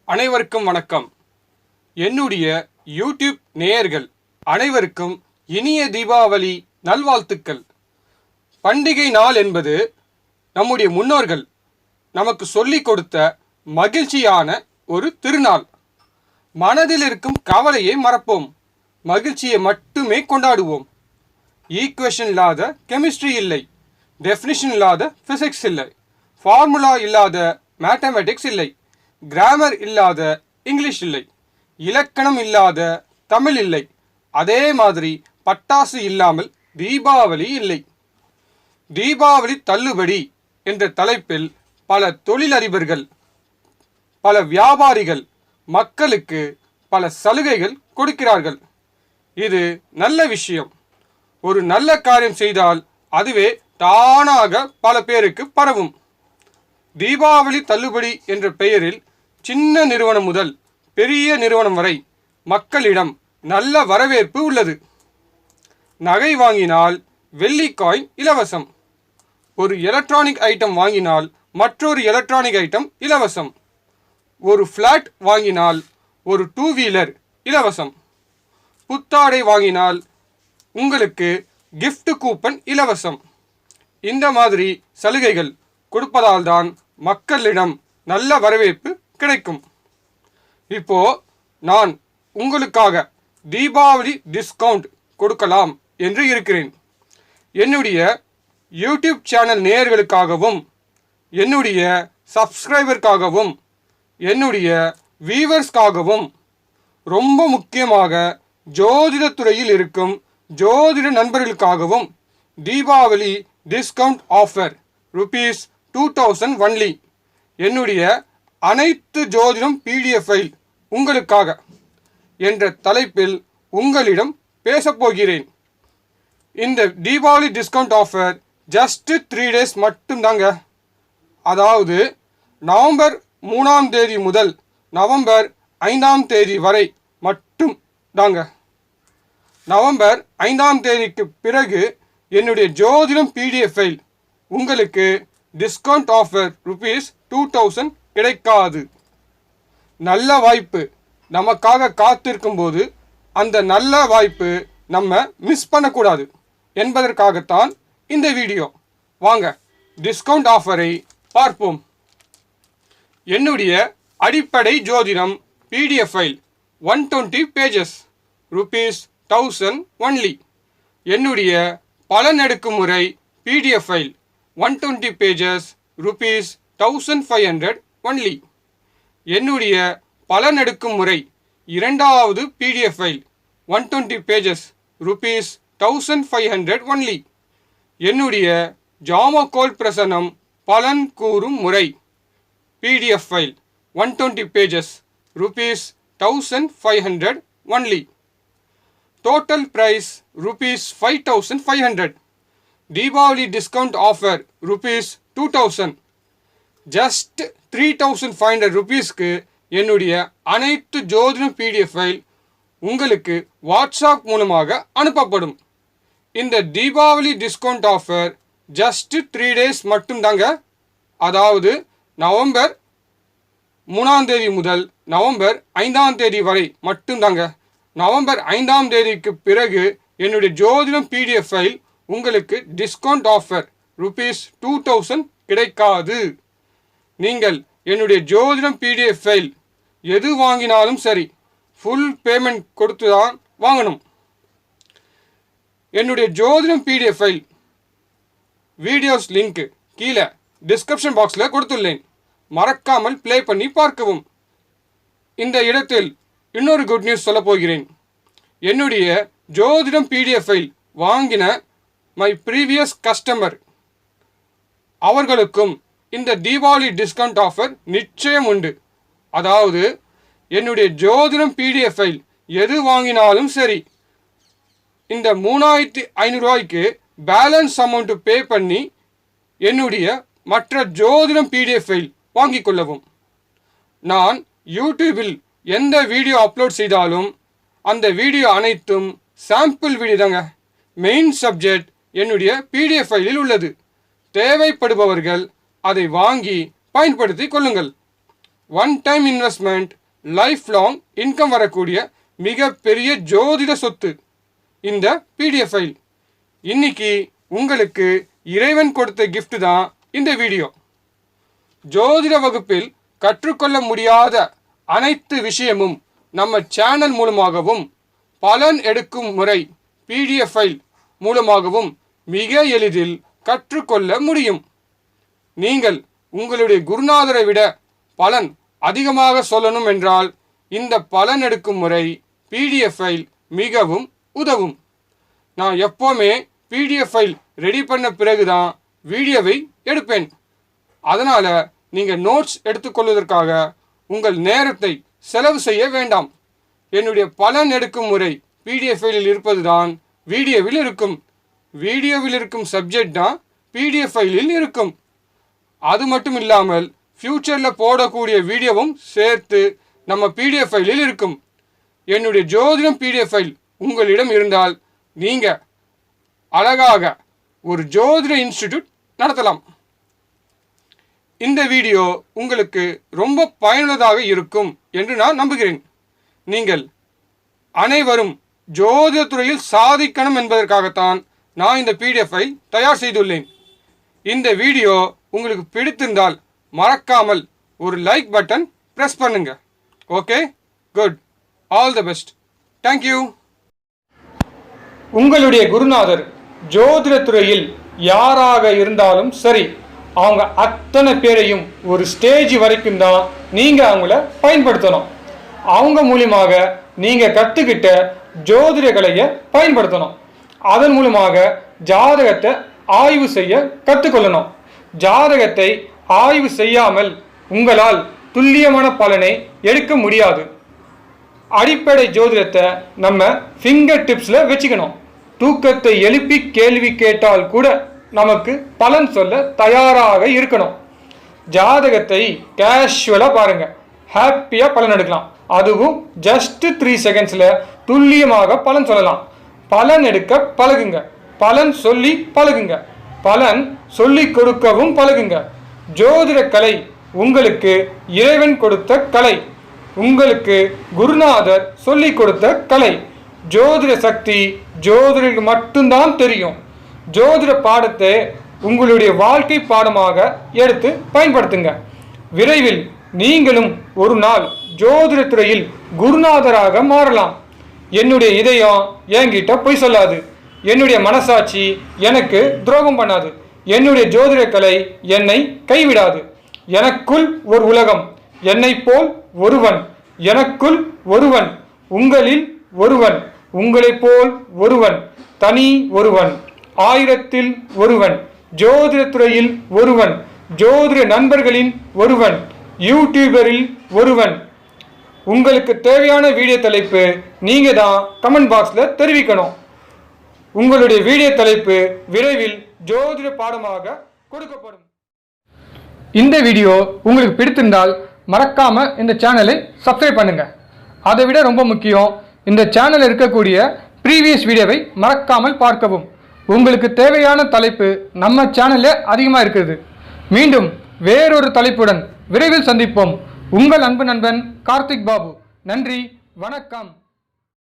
அனைவருக்கும் வணக்கம். என்னுடைய யூடியூப் நேயர்கள் அனைவருக்கும் இனிய தீபாவளி நல்வாழ்த்துக்கள். பண்டிகை நாள் என்பது நம்முடைய முன்னோர்கள் நமக்கு சொல்லிக் கொடுத்த மகிழ்ச்சியான ஒரு திருநாள். மனதில் இருக்கும் கவலையை மறப்போம், மகிழ்ச்சியை மட்டுமே கொண்டாடுவோம். ஈக்குவேஷன் இல்லாத கெமிஸ்ட்ரி இல்லை, டெஃபினிஷன் இல்லாத ஃபிசிக்ஸ் இல்லை, ஃபார்முலா இல்லாத மேத்தமெட்டிக்ஸ் இல்லை, கிராமர் இல்லாத இங்கிலீஷ் இல்லை, இலக்கணம் இல்லாத தமிழ் இல்லை. அதே மாதிரி பட்டாசு இல்லாமல் தீபாவளி இல்லை. தீபாவளி தள்ளுபடி என்ற தலைப்பில் பல தொழிலதிபர்கள், பல வியாபாரிகள் மக்களுக்கு பல சலுகைகள் கொடுக்கிறார்கள். இது நல்ல விஷயம். ஒரு நல்ல காரியம் செய்தால் அதுவே தானாக பல பேருக்கு பரவும். தீபாவளி தள்ளுபடி என்ற பெயரில் சின்ன நிறுவனம் முதல் பெரிய நிறுவனம் வரை மக்களிடம் நல்ல வரவேற்பு உள்ளது. நகை வாங்கினால் வெள்ளி காயின் இலவசம், ஒரு எலக்ட்ரானிக் ஐட்டம் வாங்கினால் மற்றொரு எலக்ட்ரானிக் ஐட்டம் இலவசம், ஒரு ஃப்ளாட் வாங்கினால் ஒரு 2 வீலர் இலவசம், புத்தாடை வாங்கினால் உங்களுக்கு கிஃப்ட் கூப்பன் இலவசம். இந்த மாதிரி சலுகைகள் கொடுப்பதால் தான் மக்களிடம் நல்ல வரவேற்பு கிடைக்கும். இப்போ நான் உங்களுக்காக தீபாவளி டிஸ்கவுண்ட் கொடுக்கலாம் என்று இருக்கிறேன். என்னுடைய யூடியூப் சேனல் நேயர்களுக்காகவும், என்னுடைய சப்ஸ்கிரைபருக்காகவும், என்னுடைய வியூவர்ஸ்க்காகவும், ரொம்ப முக்கியமாக ஜோதிடத்துறையில் இருக்கும் ஜோதிட நண்பர்களுக்காகவும் தீபாவளி டிஸ்கவுண்ட் ஆஃபர் ₹2000 ஒன்லி. என்னுடைய அனைத்து ஜோதிடம் PDF ஃபைல் உங்களுக்காக என்ற தலைப்பில் உங்களிடம் பேசப்போகிறேன். இந்த Deepavali discount offer just 3 days மட்டும்தாங்க. அதாவது நவம்பர் 3ஆம் தேதி முதல் நவம்பர் 5ஆம் தேதி வரை மட்டும் தாங்க. நவம்பர் 5ஆம் தேதிக்கு பிறகு என்னுடைய ஜோதிடம் PDF ஃபைல் உங்களுக்கு டிஸ்கவுண்ட் ஆஃபர் ₹2000 கிடைக்காது. நல்ல வாய்ப்பு நமக்காக காத்திருக்கும் போது அந்த நல்ல வாய்ப்பு நம்ம மிஸ் பண்ணக்கூடாது என்பதற்காகத்தான் இந்த வீடியோ. வாங்க டிஸ்கவுண்ட் ஆஃபரை பார்ப்போம். என்னுடைய அடிப்படை ஜோதிடம் PDF ஃபைல் 120 pages ₹1000 ஒன்லி. என்னுடைய பலனெடுக்கும் முறை PDF ஃபைல் 120 pages ₹1500 ஒன்லி. என்னுடைய பலனெடுக்கும் முறை இரண்டாவது PDF ஃபைல் 120 pages ₹1500 ஒன்லி. என்னுடைய ஜாமக்கோல் பிரசனம் பலன் கூறும் முறை PDF file 120 pages ₹1500 only. Total price ₹5500. Deepavali discount offer ₹2000. Just ₹3500 என்னுடைய அனைத்து ஜோதிடம் PDF ஃபைல் உங்களுக்கு வாட்ஸ்அப் மூலமாக அனுப்பப்படும். இந்த Deepavali discount offer just 3 days மட்டும்தாங்க. அதாவது நவம்பர் 3ஆம் தேதி முதல் நவம்பர் 5ஆம் தேதி வரை மட்டும்தாங்க. நவம்பர் 5ஆம் தேதிக்கு பிறகு என்னுடைய ஜோதிடம் PDF ஃபைல் உங்களுக்கு டிஸ்கவுண்ட் ஆஃபர் ₹2000 கிடைக்காது. நீங்கள் என்னுடைய ஜோதிடம் PDF ஃபைல் எது வாங்கினாலும் சரி ஃபுல் பேமெண்ட் கொடுத்து தான் வாங்கணும். என்னுடைய ஜோதிடம் PDF ஃபைல் வீடியோஸ் லிங்க் கீழே டிஸ்கிரிப்ஷன் பாக்ஸில் கொடுத்துள்ளேன். மறக்காமல் ப்ளே பண்ணி பார்க்கவும். இந்த இடத்தில் இன்னொரு குட் நியூஸ் சொல்ல போகிறேன். என்னுடைய ஜோதிடம் PDF ஃபைல் வாங்கின மை ப்ரீவியஸ் கஸ்டமர் அவர்களுக்கும் இந்த தீபாவளி டிஸ்கவுண்ட் ஆஃபர் நிச்சயம் உண்டு. அதாவது என்னுடைய ஜோதிடம் PDF ஃபைல் எது வாங்கினாலும் சரி இந்த ₹3500 பேலன்ஸ் அமௌண்ட் பே பண்ணி என்னுடைய மற்ற ஜோதிடம் PDF ஃபைல் வாங்கிக் கொள்ளவும். நான் யூடியூபில் எந்த வீடியோ அப்லோட் செய்தாலும் அந்த வீடியோ அனைத்தும் சாம்பிள் வீடியோ தாங்க. மெயின் சப்ஜெக்ட் என்னுடைய PDF ஃபைலில் உள்ளது. தேவைப்படுபவர்கள் அதை வாங்கி பயன்படுத்தி கொள்ளுங்கள். One time investment, life long income வரக்கூடிய மிகப்பெரிய ஜோதிட சொத்து இந்த பிடிஎஃப் ஃபைல். இன்னைக்கு உங்களுக்கு இறைவன் கொடுத்த gift தான் இந்த வீடியோ. ஜோதிட வகுப்பில் கற்றுக்கொள்ள முடியாத அனைத்து விஷயமும் நம்ம சேனல் மூலமாகவும் பலன் எடுக்கும் முறை பிடிஎஃப் ஃபைல் மூலமாகவும் மிக எளிதில் கற்றுக்கொள்ள முடியும். நீங்கள் உங்களுடைய குருநாதரை விட பலன் அதிகமாக சொல்லணும் என்றால் இந்த பலன் எடுக்கும் முறை பிடிஎஃப் ஃபைல் மிகவும் உதவும். நான் எப்போவுமே பிடிஎஃப் ஃபைல் ரெடி பண்ண பிறகு தான் வீடியோவை எடுப்பேன். அதனால் நீங்கள் நோட்ஸ் எடுத்துக்கொள்வதற்காக உங்கள் நேரத்தை செலவு செய்ய வேண்டாம். என்னுடைய பலன் எடுக்கும் முறை பிடிஎஃப் ஃபைலில் இருப்பது தான் வீடியோவில் இருக்கும். வீடியோவில் இருக்கும் சப்ஜெக்ட் தான் பிடிஎஃப் ஃபைலில் இருக்கும். அது மட்டும் இல்லாமல் ஃப்யூச்சரில் போடக்கூடிய வீடியோவும் சேர்த்து நம்ம பிடிஎஃப் ஃபைலில் இருக்கும். என்னுடைய ஜோதிடம் பிடிஎஃப் ஃபைல் உங்களிடம் இருந்தால் நீங்கள் அழகாக ஒரு ஜோதிட இன்ஸ்டிடியூட் நடத்தலாம். இந்த வீடியோ உங்களுக்கு ரொம்ப பயனுள்ளதாக இருக்கும் என்று நான் நம்புகிறேன். நீங்கள் அனைவரும் ஜோதிட துறையில் சாதிக்கணும் என்பதற்காகத்தான் நான் இந்த பிடிஎஃப் ஃபைல் தயார் செய்துள்ளேன். இந்த வீடியோ உங்களுக்கு பிடித்திருந்தால் மறக்காமல் ஒரு லைக் பட்டன் ப்ரெஸ் பண்ணுங்க. Okay, good, all the best, thank you. உங்களுடைய குருநாதர் ஜோதிட துறையில் யாராக இருந்தாலும் சரி, அவங்க அத்தனை பேரையும் ஒரு ஸ்டேஜ் வரைக்கும் தான் நீங்கள் அவங்கள பயன்படுத்தணும். அவங்க மூலியமாக நீங்கள் கற்றுக்கிட்ட ஜோதிட கலையை பயன்படுத்தணும். அதன் மூலமாக ஜாதகத்தை ஆய்வு செய்ய கற்றுக்கொள்ளணும். ஜாதகத்தை ஆய்வு செய்யாமல் உங்களால் துல்லியமான பலனை எடுக்க முடியாது. அடிப்படை ஜோதிடத்தை நம்ம ஃபிங்கர் டிப்ஸில் வச்சுக்கணும். தூக்கத்தை எழுப்பி கேள்வி கேட்டால் கூட நமக்கு பலன் சொல்ல தயாராக இருக்கணும். ஜாதகத்தை கேஷுவலாக பாருங்கள், ஹாப்பியாக பலன் எடுக்கலாம். அதுவும் ஜஸ்ட் 3 செகண்ட்ஸில் துல்லியமாக பலன் சொல்லலாம். பலன் எடுக்க பழகுங்க, பலன் சொல்லி பழகுங்க, பலன் சொல்லி கொடுக்கவும் பழகுங்க. ஜோதிட கலை உங்களுக்கு இறைவன் கொடுத்த கலை, உங்களுக்கு குருநாதர் சொல்லி கொடுத்த கலை. ஜோதிட சக்தி ஜோதிடருக்கு மட்டும்தான் தெரியும். ஜோதிட பாடத்தை உங்களுடைய வாழ்க்கை பாடமாக எடுத்து பயன்படுத்துங்க. விரைவில் நீங்களும் ஒரு நாள் ஜோதிட துறையில் குருநாதராக மாறலாம். என்னுடைய இதயம் என்கிட்ட பொய் சொல்லாது, என்னுடைய மனசாட்சி எனக்கு துரோகம் பண்ணாது, என்னுடைய ஜோதிட கலை என்னை கைவிடாது. எனக்குள் ஒரு உலகம், என்னை போல் ஒருவன், எனக்குள் ஒருவன், உங்களில் ஒருவன், உங்களைப் போல் ஒருவன், தனி ஒருவன், 1000ல் ஒருவன், ஜோதிட துறையில் ஒருவன், ஜோதிட நண்பர்களின் ஒருவன், யூடியூபரில் ஒருவன். உங்களுக்கு தேவையான வீடியோ தலைப்பு நீங்கள் தான் கமெண்ட் பாக்ஸில் தெரிவிக்கணும். உங்களுடைய வீடியோ தலைப்பு விரைவில் ஜோதிட பாடமாக கொடுக்கப்படும். இந்த வீடியோ உங்களுக்கு பிடித்திருந்தால் மறக்காமல் இந்த சேனலை சப்ஸ்கிரைப் பண்ணுங்கள். அதை விட ரொம்ப முக்கியம், இந்த சேனலில் இருக்கக்கூடிய ப்ரீவியஸ் வீடியோவை மறக்காமல் பார்க்கவும். உங்களுக்கு தேவையான தலைப்பு நம்ம சேனலில் அதிகமாக இருக்குது. மீண்டும் வேறொரு தலைப்புடன் விரைவில் சந்திப்போம். உங்கள் அன்பு நண்பன் கார்த்திக் பாபு. நன்றி, வணக்கம்.